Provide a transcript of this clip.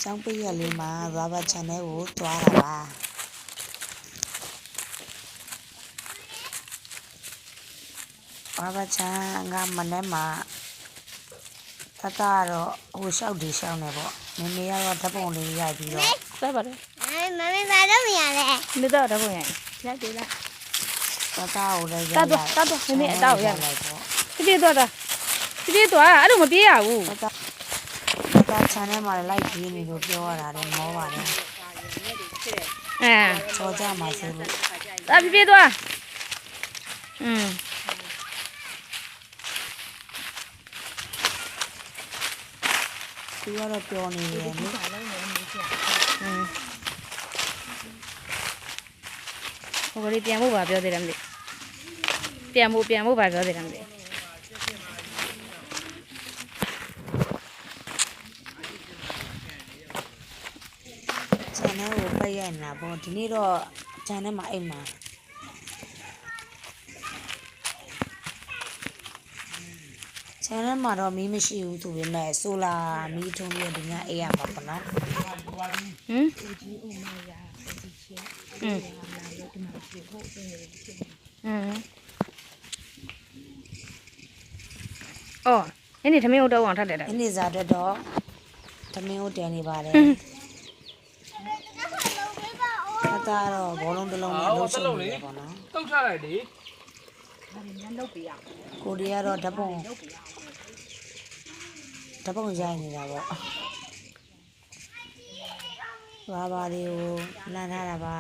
ကျောင်းပိတ်ရက်လေးမှာဘာဘာ channel ကိုတွားတာပါဘာဘာ channel ကမနေ့မှာတတတော့ဟိုလျှောက်ဒီလျှောက်နေပေါ့မမေကတော့ဓာတ်ပုံလေးရိုက်ပြီးတော့ဆက်ပါတယ်မမေဘာလို့မရလဲဒီတော့ဓာတ်ပုံရိုက်ရိုက်တယ်လားတတကိုလည်းရိုက်လိုက်တတ်မမေအတောက်ရိုက်လိုက်ပေါ့ပြေးသွားတာပြေးသွားအဲ့လိုမပြေးရဘူးတတ channel မှာလိုက်ပြေးနေလို့ပြောရတာတော့မောပါတယ်ချောကြမှာဆိုလို့ပြေးသွားသူကတော့ပြောနေတယ်လေဟိုကလေးပြန်ဖို့ပါပြောသေးတယ်မသိပြန်ဖို့ပါပြောသေးတယ်မသိchannel ကိုပိတ်ရနေတာပေါ့ဒီနေ့တော့ channel မှာအိမ်မှာchannel မှာတော့မီးမရှိဘူးသူပဲမဲ့ဆိုလာမီးထုံးပြီးဒီညအေးရမှာပေါ့နော်အော်ဒီနေ့သမင်းဟုတ်တော့အောင်ထပ်တယ်တာဒီနေ့စားတော့သမင်းဟုတ်တယ်နေပါတယ်ခါတာတော့ဘောလုံးတစ်လုံးနဲ့လှုပ်ရှုပ်နေတယ်ပေါ့နော်တုတ်ချလိုက်လေကိုရီးယားတော့ဓာတ်ပုံရိုက်နေတာပေါ့ဘာတွေကိုလမ်းထားတာပါ